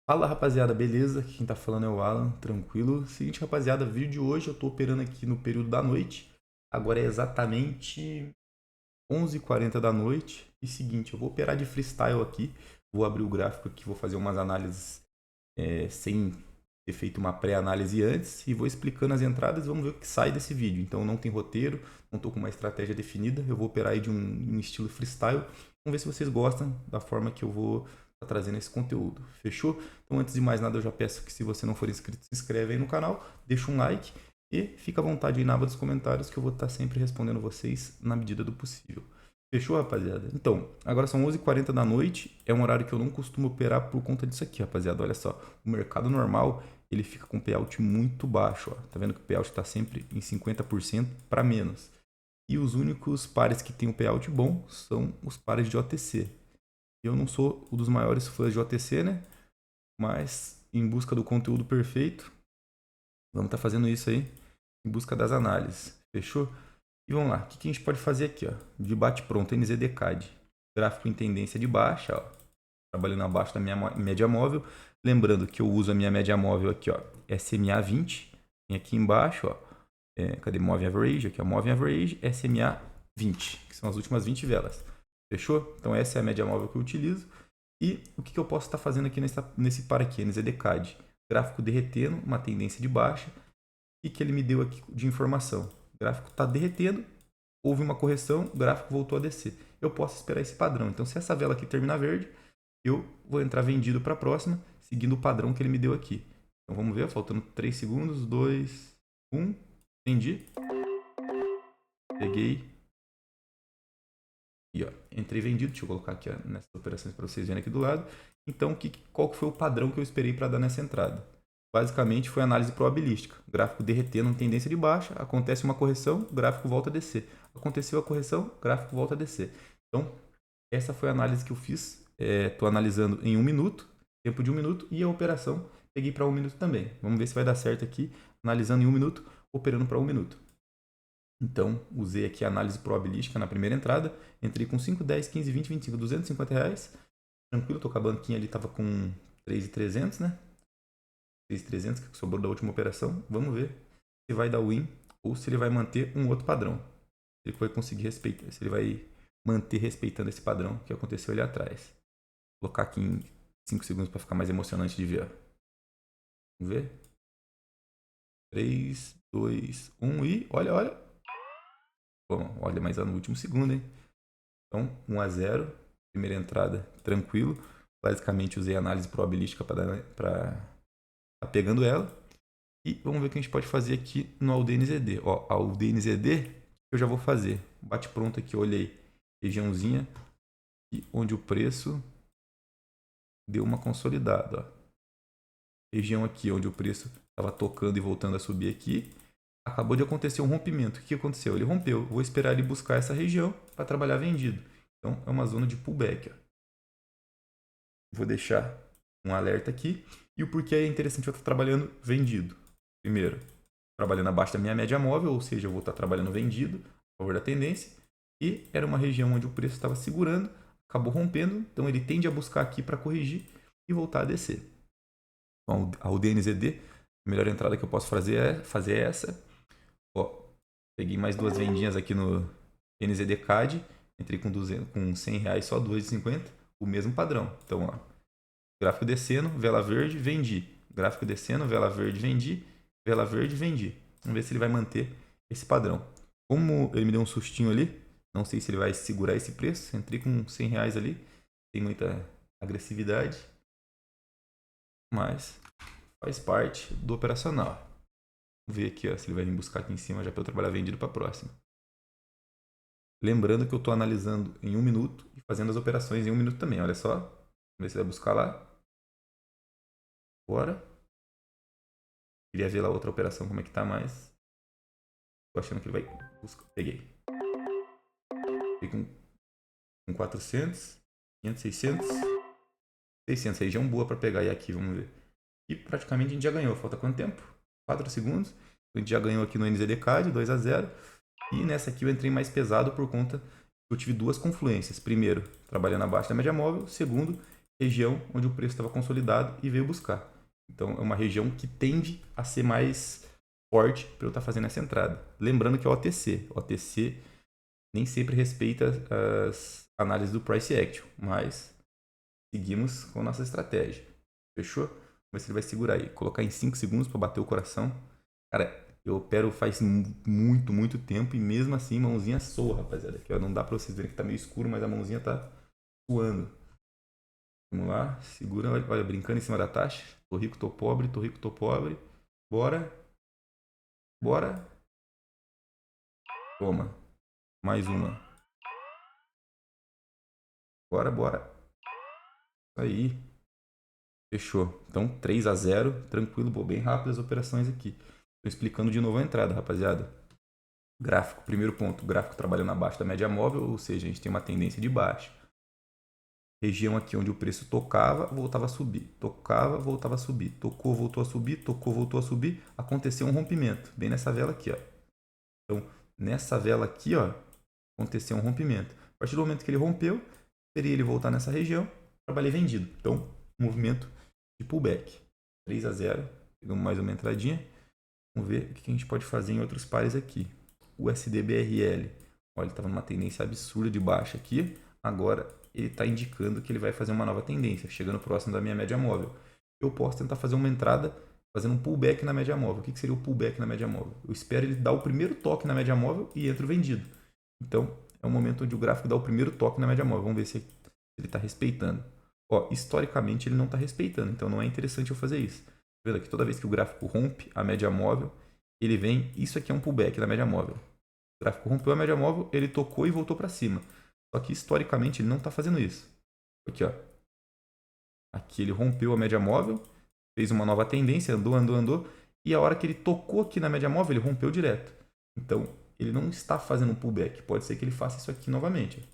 Fala rapaziada, beleza? Aqui quem tá falando é o Alan, tranquilo. Seguinte rapaziada, vídeo de hoje eu tô operando aqui no período da noite. Agora é exatamente 11h40 da noite. E seguinte, eu vou operar de freestyle aqui. Vou abrir o gráfico aqui, vou fazer umas análises sem ter feito uma pré-análise antes. E vou explicando as entradas e vamos ver o que sai desse vídeo. Então não tem roteiro, não tô com uma estratégia definida. Eu vou operar aí de um estilo freestyle. Vamos ver se vocês gostam da forma que eu vou tá trazendo esse conteúdo. Fechou? Então, antes de mais nada, eu já peço que se você não for inscrito, se inscreve aí no canal, deixa um like e fica à vontade aí na aba dos comentários que eu vou estar sempre respondendo vocês na medida do possível. Fechou, rapaziada? Então, agora são 11h40 da noite, é um horário que eu não costumo operar por conta disso aqui, rapaziada. Olha só, o mercado normal, ele fica com payout muito baixo, ó. Tá vendo que o payout está sempre em 50% para menos. E os únicos pares que tem um payout bom são os pares de OTC. Eu não sou um dos maiores fãs de OTC, né? Mas em busca do conteúdo perfeito, vamos estar fazendo isso aí em busca das análises. Fechou? E vamos lá. O que a gente pode fazer aqui? Ó? De bate-pronto, NZDCAD. Gráfico em tendência de baixa, ó. Trabalhando abaixo da minha média móvel. Lembrando que eu uso a minha média móvel aqui, ó, SMA 20. Tem aqui embaixo, ó. Cadê Moving Average? Aqui, ó, Moving Average, SMA 20, que são as últimas 20 velas. Fechou? Então essa é a média móvel que eu utilizo. E o que eu posso estar fazendo aqui nesse par aqui, NZDCAD? Gráfico derretendo, uma tendência de baixa. E que ele me deu aqui de informação? O gráfico está derretendo, houve uma correção, o gráfico voltou a descer. Eu posso esperar esse padrão. Então se essa vela aqui terminar verde, eu vou entrar vendido para a próxima, seguindo o padrão que ele me deu aqui. Então vamos ver, faltando 3 segundos, 2, 1, vendi. Peguei. E ó, entrei vendido, deixa eu colocar aqui ó, nessas operações para vocês verem aqui do lado. Então, qual que foi o padrão que eu esperei para dar nessa entrada? Basicamente foi análise probabilística. Gráfico derretendo em tendência de baixa, acontece uma correção, gráfico volta a descer. Aconteceu a correção, gráfico volta a descer. Então, essa foi a análise que eu fiz. Estou analisando em 1 minuto, tempo de 1 minuto, e a operação peguei para 1 minuto também. Vamos ver se vai dar certo aqui, analisando em 1 minuto, operando para 1 minuto. Então, usei aqui a análise probabilística na primeira entrada. Entrei com 5, 10, 15, 20, 25, R$250. Tranquilo, tô com a banquinha ali, tava com 3.300, né? 3.300 que sobrou da última operação. Vamos ver se vai dar win ou se ele vai manter um outro padrão. Se ele vai conseguir respeitar, se ele vai manter respeitando esse padrão que aconteceu ali atrás. Vou colocar aqui em 5 segundos para ficar mais emocionante de ver. Vamos ver. 3, 2, 1 e olha, olha. Bom, olha, mas é no último segundo, hein? Então, 1 a 0, primeira entrada, tranquilo. Basicamente, usei análise probabilística para tá pegando ela. E vamos ver o que a gente pode fazer aqui no AUDNZD. Ó, AUDNZD, eu já vou fazer. Bate pronto aqui, olhei regiãozinha onde o preço deu uma consolidada. Ó. Região aqui onde o preço estava tocando e voltando a subir aqui. Acabou de acontecer um rompimento. O que aconteceu? Ele rompeu. Vou esperar ele buscar essa região para trabalhar vendido. Então, é uma zona de pullback. Ó. Vou deixar um alerta aqui. E o porquê é interessante eu estar trabalhando vendido. Primeiro, trabalhando abaixo da minha média móvel, ou seja, eu vou estar trabalhando vendido a favor da tendência. E era uma região onde o preço estava segurando, acabou rompendo, então ele tende a buscar aqui para corrigir e voltar a descer. Então, a UDNZD, a melhor entrada que eu posso fazer é fazer essa. Ó, peguei mais duas vendinhas aqui no NZDCAD, entrei com R$100 só R$2,50, o mesmo padrão. Então, ó, gráfico descendo, vela verde, vendi. Gráfico descendo, vela verde, vendi. Vela verde, vendi. Vamos ver se ele vai manter esse padrão. Como ele me deu um sustinho ali, não sei se ele vai segurar esse preço. Entrei com R$100 ali, tem muita agressividade, mas faz parte do operacional. Vamos ver aqui ó, se ele vai vir buscar aqui em cima já para eu trabalhar vendido para a próxima. Lembrando que eu estou analisando em 1 minuto e fazendo as operações em 1 minuto também. Olha só, vamos ver se ele vai buscar lá. Bora. Queria ver lá outra operação como é que tá, mas tô achando que ele vai buscar. Peguei. Fiquei com 400, 500, 600. 600, região boa para pegar. E aqui, vamos ver. E praticamente a gente já ganhou. Falta quanto tempo? 4 segundos. A gente já ganhou aqui no NZDCAD, 2 a 0. E nessa aqui eu entrei mais pesado por conta que eu tive duas confluências. Primeiro, trabalhando abaixo da média móvel. Segundo, região onde o preço estava consolidado e veio buscar. Então é uma região que tende a ser mais forte para eu estar fazendo essa entrada. Lembrando que é OTC. OTC nem sempre respeita as análises do Price Action, mas seguimos com a nossa estratégia. Fechou? Vamos ver se ele vai segurar aí. Colocar em 5 segundos para bater o coração. Cara, eu opero faz muito, muito tempo e mesmo assim mãozinha soa, rapaziada. Aqui, ó, não dá para vocês verem que tá meio escuro, mas a mãozinha tá suando. Vamos lá, segura, olha, brincando em cima da taxa. Tô rico, tô pobre, tô rico, tô pobre. Bora. Bora. Toma. Mais uma. Bora, bora. Aí. Fechou. Então, 3-0, tranquilo, bem rápido as operações aqui. Tô explicando de novo a entrada, rapaziada. Gráfico, primeiro ponto, gráfico trabalhando abaixo da média móvel, ou seja, a gente tem uma tendência de baixa. Região aqui onde o preço tocava, voltava a subir. Tocava, voltava a subir. Tocou, voltou a subir. Tocou, voltou a subir. Aconteceu um rompimento, bem nessa vela aqui, ó. Então, nessa vela aqui, ó, aconteceu um rompimento. A partir do momento que ele rompeu, seria ele voltar nessa região, trabalhei vendido. Então, movimento de pullback. 3-0, pegamos mais uma entradinha. Vamos ver o que a gente pode fazer em outros pares aqui. O USD-BRL, olha, ele estava numa tendência absurda de baixa aqui. Agora ele está indicando que ele vai fazer uma nova tendência, chegando próximo da minha média móvel. Eu posso tentar fazer uma entrada fazendo um pullback na média móvel. O que seria o pullback na média móvel? Eu espero ele dar o primeiro toque na média móvel e entro vendido. Então, é o momento onde o gráfico dá o primeiro toque na média móvel. Vamos ver se ele está respeitando. Ó, historicamente ele não está respeitando, então não é interessante eu fazer isso. Vendo aqui, toda vez que o gráfico rompe a média móvel, ele vem. Isso aqui é um pullback na média móvel. O gráfico rompeu a média móvel, ele tocou e voltou para cima. Só que historicamente ele não está fazendo isso. Aqui, ó. Aqui ele rompeu a média móvel, fez uma nova tendência, andou, andou, andou. E a hora que ele tocou aqui na média móvel, ele rompeu direto. Então, ele não está fazendo um pullback. Pode ser que ele faça isso aqui novamente.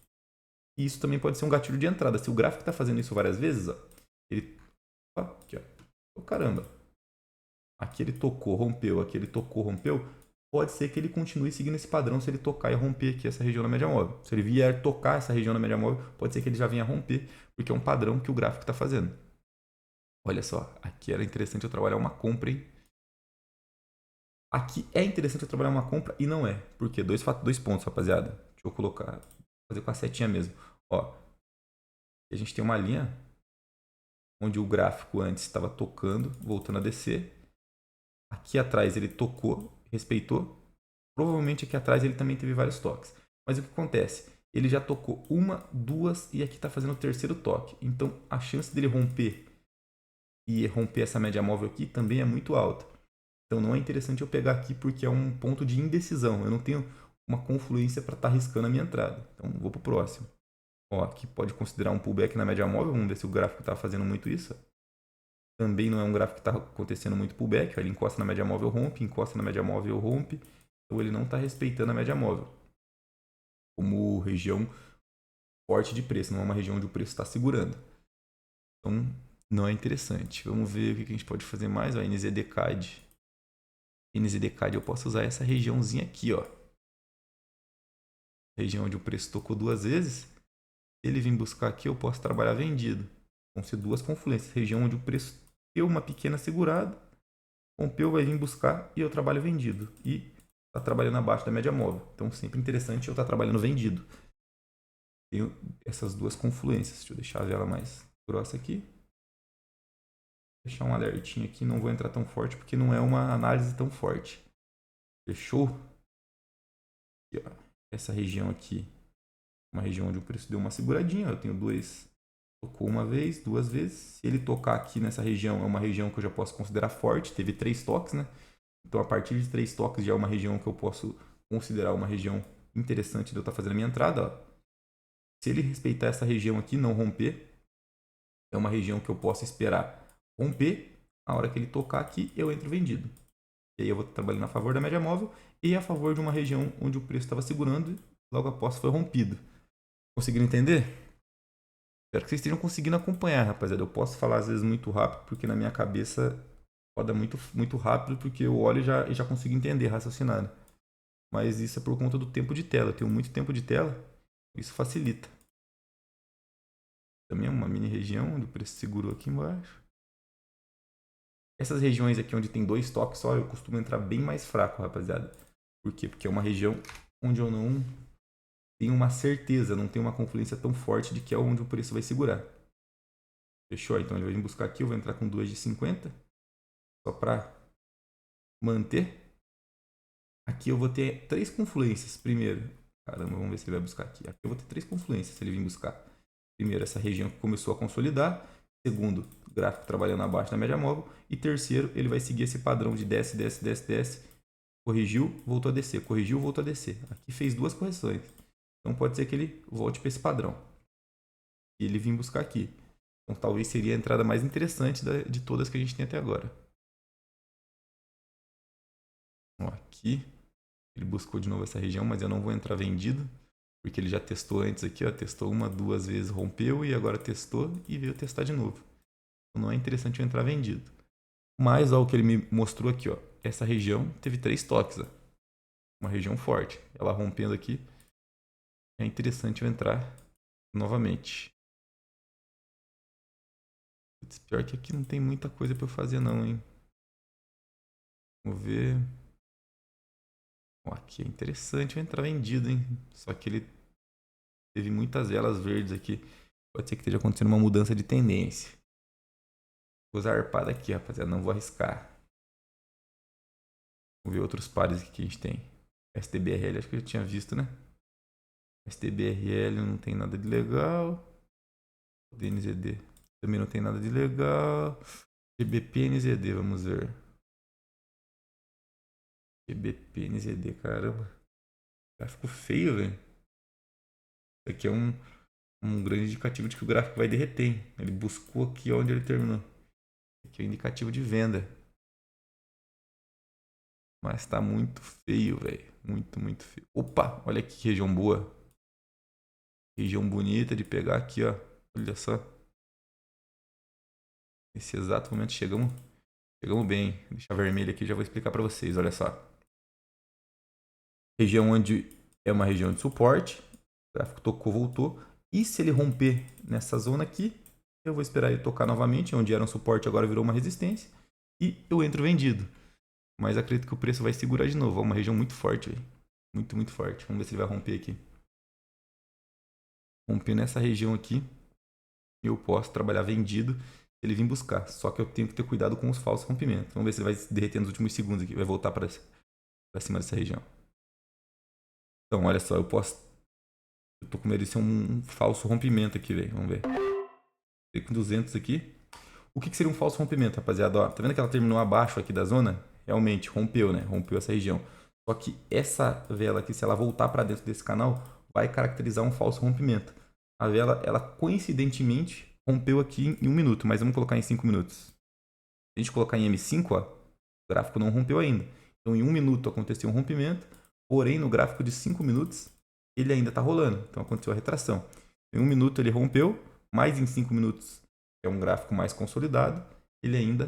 E isso também pode ser um gatilho de entrada. Se o gráfico está fazendo isso várias vezes, ó, ele. Aqui, ó. Oh, caramba. Aqui ele tocou, rompeu. Aqui ele tocou, rompeu. Pode ser que ele continue seguindo esse padrão se ele tocar e romper aqui essa região na média móvel. Se ele vier tocar essa região na média móvel, pode ser que ele já venha romper, porque é um padrão que o gráfico está fazendo. Olha só, aqui era interessante eu trabalhar uma compra, hein? Aqui é interessante eu trabalhar uma compra e não é. Por quê? Dois pontos, rapaziada. Deixa eu colocar, fazer com a setinha mesmo. Ó, a gente tem uma linha onde o gráfico antes estava tocando, voltando a descer. Aqui atrás ele tocou, respeitou. Provavelmente aqui atrás ele também teve vários toques. Mas o que acontece? Ele já tocou uma, duas e aqui está fazendo o terceiro toque. Então a chance dele romper e romper essa média móvel aqui também é muito alta. Então não é interessante eu pegar aqui porque é um ponto de indecisão. Eu não tenho uma confluência para estar arriscando a minha entrada. Então vou para o próximo. Ó, aqui pode considerar um pullback na média móvel. Vamos ver se o gráfico está fazendo muito isso. Também não é um gráfico que está acontecendo muito pullback. Ele encosta na média móvel, rompe, encosta na média móvel, rompe. Então ele não está respeitando a média móvel como região forte de preço. Não é uma região onde o preço está segurando. Então não é interessante. Vamos ver o que a gente pode fazer mais. Ó, NZD-CAD. NZD-CAD eu posso usar essa regiãozinha aqui, ó. Região onde o preço tocou duas vezes. Se ele vir buscar aqui, eu posso trabalhar vendido. Vão ser duas confluências. Região onde o preço deu uma pequena segurada. Rompeu, vai vir buscar e eu trabalho vendido. E está trabalhando abaixo da média móvel. Então, sempre interessante eu estar trabalhando vendido. Tenho essas duas confluências. Deixa eu deixar a vela mais grossa aqui. Deixar um alertinho aqui. Não vou entrar tão forte porque não é uma análise tão forte. Fechou? Aqui, ó. Essa região aqui. Uma região onde o preço deu uma seguradinha. Eu tenho dois. Tocou uma vez, duas vezes. Se ele tocar aqui nessa região, é uma região que eu já posso considerar forte. Teve 3 toques, né? Então, a partir de 3 toques já é uma região que eu posso considerar uma região interessante de eu estar fazendo a minha entrada. Ó. Se ele respeitar essa região aqui, não romper, é uma região que eu posso esperar romper. A hora que ele tocar aqui, eu entro vendido. E aí eu vou trabalhando a favor da média móvel e a favor de uma região onde o preço estava segurando e logo após foi rompido. Conseguiram entender? Espero que vocês estejam conseguindo acompanhar, rapaziada. Eu posso falar às vezes muito rápido, porque na minha cabeça roda muito, muito rápido, porque eu olho e já consigo entender, raciocinar. Mas isso é por conta do tempo de tela. Eu tenho muito tempo de tela, isso facilita. Também é uma mini região onde o preço segurou aqui embaixo. Essas regiões aqui onde tem 2 toques só, eu costumo entrar bem mais fraco, rapaziada. Por quê? Porque é uma região onde eu não tenho uma certeza, não tenho uma confluência tão forte de que é onde o preço vai segurar. Fechou? Então ele vai vir buscar aqui, eu vou entrar com 2 de 50. Só para manter. Aqui eu vou ter 3 confluências. Primeiro, caramba, vamos ver se ele vai buscar aqui. Aqui eu vou ter 3 confluências se ele vir buscar. Primeiro, essa região que começou a consolidar. Segundo, gráfico trabalhando abaixo da média móvel. E terceiro, ele vai seguir esse padrão de desce, desce, desce, desce. Corrigiu, voltou a descer. Corrigiu, voltou a descer. Aqui fez 2 correções. Então pode ser que ele volte para esse padrão. E ele vir buscar aqui. Então talvez seria a entrada mais interessante de todas que a gente tem até agora. Ó, aqui ele buscou de novo essa região, mas eu não vou entrar vendido. Porque ele já testou antes aqui, ó, testou 1, 2 vezes, rompeu e agora testou e veio testar de novo. Então não é interessante eu entrar vendido. Mas ó, o que ele me mostrou aqui, ó, essa região teve 3 toques, ó. Uma região forte. Ela rompendo aqui, é interessante eu entrar novamente. Pior que aqui não tem muita coisa para eu fazer não, hein. Vamos ver. Ó, aqui é interessante eu entrar vendido, hein. Só que ele teve muitas velas verdes aqui. Pode ser que esteja acontecendo uma mudança de tendência. Vou usar arpada aqui, rapaziada. Não vou arriscar. Vamos ver outros pares aqui que a gente tem. STBRL, acho que eu já tinha visto, né? STBRL não tem nada de legal. DNZD também não tem nada de legal. GBP-NZD, vamos ver. GBP-NZD, caramba. Gráfico feio, velho. Isso aqui é um grande indicativo de que o gráfico vai derreter. Ele buscou aqui onde ele terminou. Aqui é um indicativo de venda. Mas tá muito feio, velho. Muito, muito feio. Opa, olha que região boa. Região bonita de pegar aqui, ó. Olha só. Nesse exato momento chegamos bem. Vou deixar vermelho aqui, já vou explicar para vocês. Olha só. Região onde é uma região de suporte. O gráfico tocou, voltou. E se ele romper nessa zona aqui, eu vou esperar ele tocar novamente. Onde era um suporte, agora virou uma resistência. E eu entro vendido. Mas acredito que o preço vai segurar de novo. É uma região muito forte, véio. Muito, muito forte. Vamos ver se ele vai romper aqui. Romper nessa região aqui, eu posso trabalhar vendido se ele vir buscar. Só que eu tenho que ter cuidado com os falsos rompimentos. Vamos ver se ele vai se derreter nos últimos segundos aqui. Vai voltar para cima dessa região. Então, olha só, eu tô com medo de ser um falso rompimento aqui, velho. Vamos ver. Tô com 200 aqui. O que seria um falso rompimento, rapaziada? Ó, tá vendo que ela terminou abaixo aqui da zona? Realmente, rompeu, né? Rompeu essa região. Só que essa vela aqui, se ela voltar para dentro desse canal, vai caracterizar um falso rompimento. A vela, ela coincidentemente rompeu aqui em 1 minuto, mas vamos colocar em 5 minutos. Se a gente colocar em M5, ó, o gráfico não rompeu ainda. Então, em 1 minuto aconteceu um rompimento, porém, no gráfico de 5 minutos, ele ainda está rolando. Então, aconteceu a retração. Em 1 minuto ele rompeu, mas em 5 minutos é um gráfico mais consolidado, ele ainda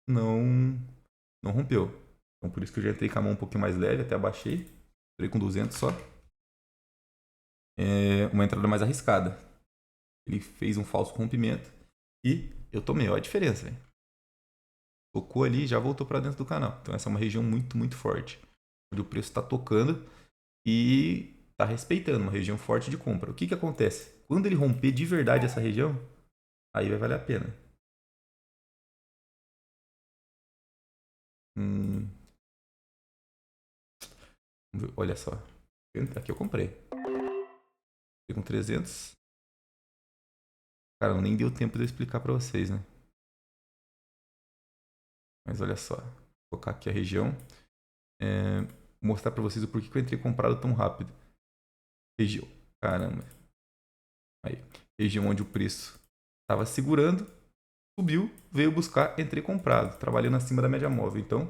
não rompeu. Então, por isso que eu já entrei com a mão um pouquinho mais leve, até abaixei. Entrei com 200 só. É uma entrada mais arriscada. Ele fez um falso rompimento e eu tomei. Olha a diferença, véio. Tocou ali e já voltou para dentro do canal. Então essa é uma região muito, muito forte. Onde o preço está tocando e está respeitando. Uma região forte de compra. O que acontece? Quando ele romper de verdade essa região, aí vai valer a pena. Olha só. Aqui eu comprei. Fiquei com 300. Cara, nem deu tempo de eu explicar para vocês, né? Mas olha só. Vou colocar aqui a região. Mostrar para vocês o porquê que eu entrei comprado tão rápido. Região. Caramba. Aí. Região onde o preço estava segurando. Subiu, veio buscar, entrei comprado. Trabalhando acima da média móvel. Então,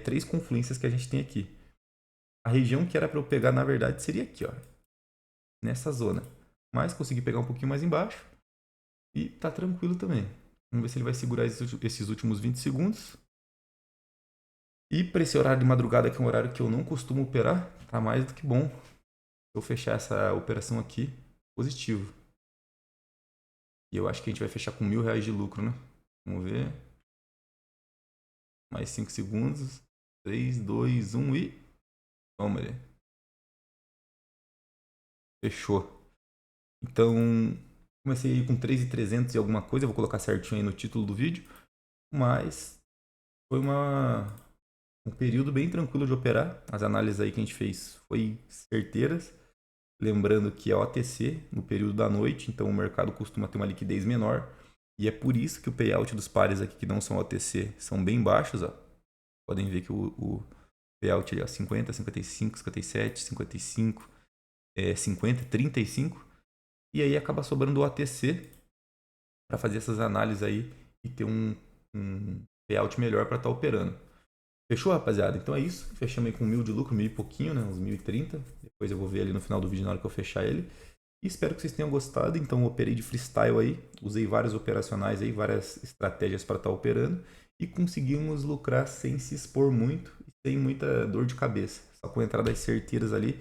3 confluências que a gente tem aqui. A região que era para eu pegar, na verdade, seria aqui, ó. Nessa zona. Mas consegui pegar um pouquinho mais embaixo. E tá tranquilo também. Vamos ver se ele vai segurar esses últimos 20 segundos. E para esse horário de madrugada, que é um horário que eu não costumo operar, tá mais do que bom. Se eu fechar essa operação aqui, positivo. E eu acho que a gente vai fechar com R$ 1.000 de lucro, né? Vamos ver. Mais 5 segundos. 3, 2, 1 e... Toma ali. Fechou. Então, comecei aí com 3.300 e alguma coisa. Eu vou colocar certinho aí no título do vídeo. Mas foi um período bem tranquilo de operar. As análises aí que a gente fez foi certeiras. Lembrando que é OTC no período da noite, então o mercado costuma ter uma liquidez menor. E é por isso que o payout dos pares aqui que não são OTC são bem baixos. Ó. Podem ver que o payout é 50, 55, 57, 55, 50, 35. E aí acaba sobrando o OTC para fazer essas análises aí e ter um payout melhor para estar operando. Fechou, rapaziada? Então é isso. Fechamos aí com 1.000 de lucro, 1.000 e pouquinho, né? Uns 1.030. Depois eu vou ver ali no final do vídeo na hora que eu fechar ele. E espero que vocês tenham gostado. Então eu operei de freestyle aí. Usei vários operacionais aí, várias estratégias para estar operando. E conseguimos lucrar sem se expor muito e sem muita dor de cabeça. Só com entradas certeiras ali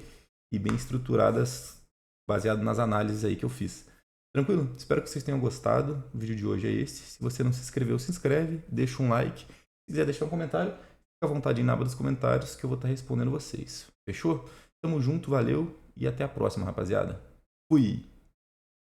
e bem estruturadas, baseado nas análises aí que eu fiz. Tranquilo? Espero que vocês tenham gostado. O vídeo de hoje é esse. Se você não se inscreveu, se inscreve, deixa um like. Se quiser deixar um comentário, fica à vontade na aba dos comentários que eu vou estar respondendo vocês. Fechou? Tamo junto, valeu e até a próxima, rapaziada. Fui!